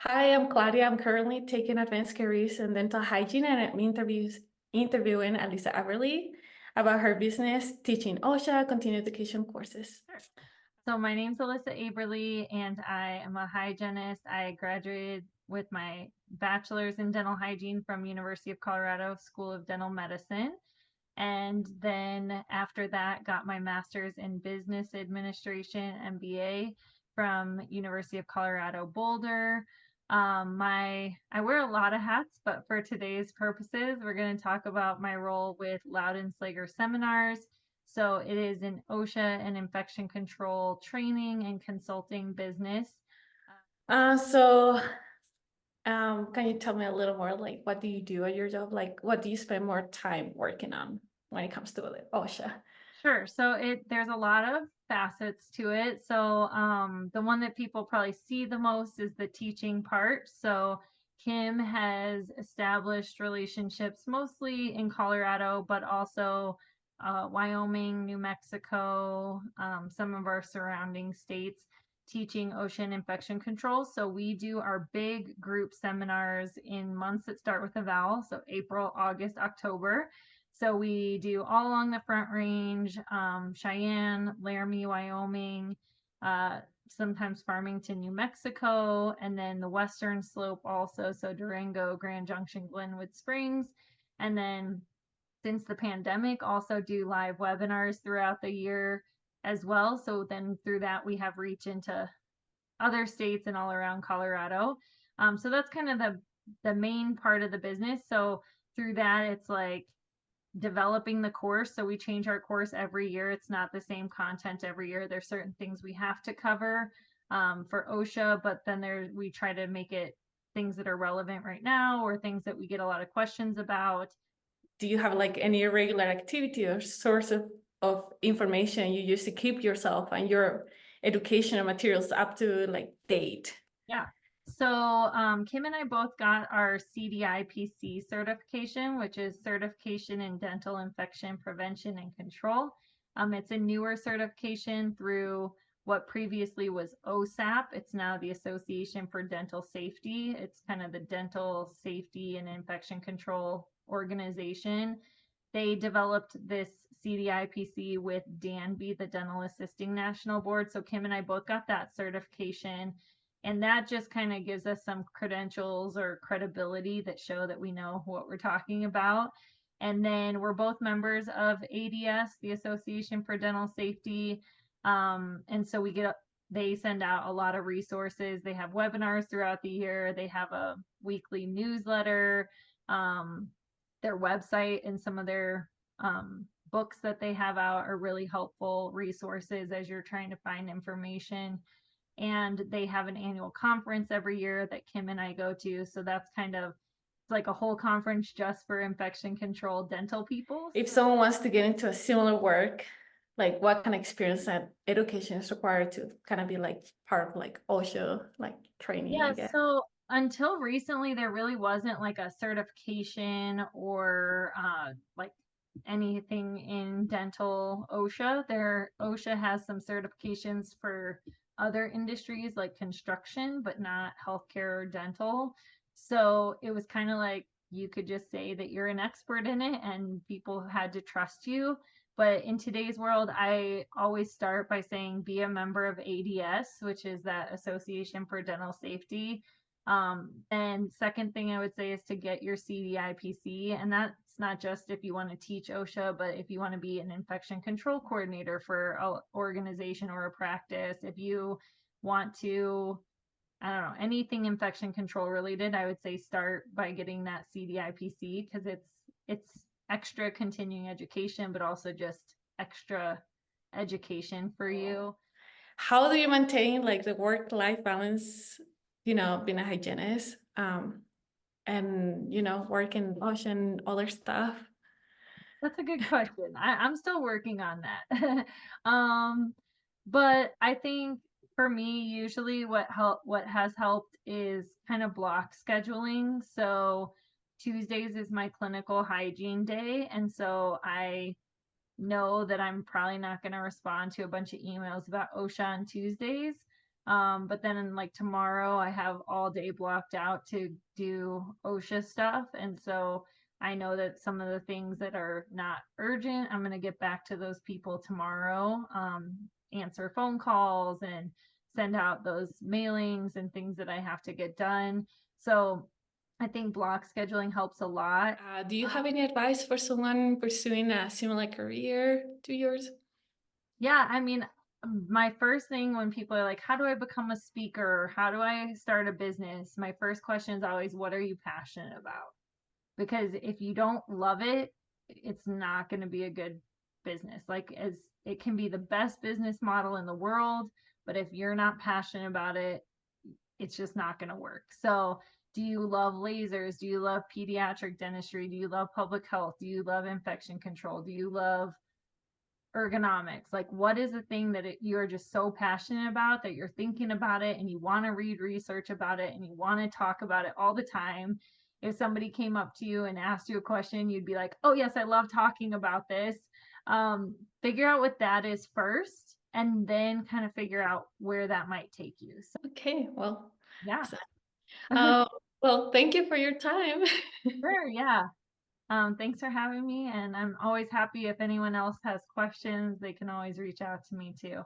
Hi, I'm Claudia. I'm currently taking advanced careers in dental hygiene and I'm interviewing Alisa Everly about her business teaching OSHA continuing education courses. Sure. So my name's Alyssa Aberly, and I am a hygienist. I graduated with my bachelor's in dental hygiene from University of Colorado School of Dental Medicine. And then after that, got my master's in business administration, MBA, from University of Colorado Boulder. I wear a lot of hats, but for today's purposes, we're going to talk about my role with Loudon Slager Seminars. So it is an OSHA and infection control training and consulting business. Can you tell me a little more, like, what do you do at your job? Like, what do you spend more time working on when it comes to OSHA? Sure. So there's a lot of facets to it. So the one that people probably see the most is the teaching part. So Kim has established relationships mostly in Colorado, but also Wyoming, New Mexico, some of our surrounding states teaching ocean infection control. So we do our big group seminars in months that start with a vowel. So April, August, October. So we do all along the Front Range, Cheyenne, Laramie, Wyoming, sometimes Farmington, New Mexico, and then the Western Slope also. So Durango, Grand Junction, Glenwood Springs. And then since the pandemic, also do live webinars throughout the year as well. So then through that, we have reach into other states and all around Colorado. So that's kind of the main part of the business. So through that, it's like developing the course. So we change our course every year. It's not the same content every year. There's certain things we have to cover for OSHA, but then we try to make it things that are relevant right now or things that we get a lot of questions about. Do you have like any regular activity or source of information you use to keep yourself and your educational materials up to like date? Yeah. So Kim and I both got our CDIPC certification, which is Certification in Dental Infection Prevention and Control. It's a newer certification through what previously was OSAP. It's now the Association for Dental Safety. It's kind of the dental safety and infection control organization. They developed this CDIPC with DANB, the Dental Assisting National Board. So Kim and I both got that certification. And that just kind of gives us some credentials or credibility that show that we know what we're talking about. And then we're both members of ADS, the Association for Dental Safety. And so they send out a lot of resources. They have webinars throughout the year. They have a weekly newsletter. Um, their website and some of their books that they have out are really helpful resources as you're trying to find information. And they have an annual conference every year that Kim and I go to. So that's kind of like a whole conference just for infection control dental people. If someone wants to get into a similar work, like what kind of experience and education is required to kind of be like part of like OSHA, like training, I Yeah, guess. so until recently, there really wasn't like a certification or like anything in dental OSHA. OSHA has some certifications for other industries like construction, but not healthcare or dental. So it was kind of like you could just say that you're an expert in it and people had to trust you. But in today's world, I always start by saying be a member of ADS, which is that Association for Dental Safety. And second thing I would say is to get your CDIPC. And that's not just if you want to teach OSHA, but if you want to be an infection control coordinator for an organization or a practice, if you want to, I don't know, anything infection control related, I would say start by getting that CDIPC because it's extra continuing education, but also just extra education for you. How do you maintain like the work-life balance, being a hygienist, and working OSHA and other stuff? That's a good question. I'm still working on that. But I think for me, usually what has helped is kind of block scheduling. So Tuesdays is my clinical hygiene day, and so I know that I'm probably not going to respond to a bunch of emails about OSHA on Tuesdays. But then like tomorrow I have all day blocked out to do OSHA stuff. And so I know that some of the things that are not urgent, I'm going to get back to those people tomorrow, answer phone calls and send out those mailings and things that I have to get done. So I think block scheduling helps a lot. Do you have any advice for someone pursuing a similar career to yours? Yeah, I mean, my first thing when people are like, how do I become a speaker? How do I start a business? My first question is always, what are you passionate about? Because if you don't love it, it's not going to be a good business. Like, as it can be the best business model in the world, but if you're not passionate about it, it's just not going to work. So, do you love lasers? Do you love pediatric dentistry? Do you love public health? Do you love infection control? Do you love ergonomics? Like, what is the thing that you're just so passionate about that you're thinking about it and you want to read research about it and you want to talk about it all the time? If somebody came up to you and asked you a question, you'd be like, oh yes, I love talking about this. Figure out what that is first and then kind of figure out where that might take you. So Okay, well, yeah. so- uh, well, thank you for your time. Sure, yeah. Thanks for having me, and I'm always happy if anyone else has questions, they can always reach out to me too.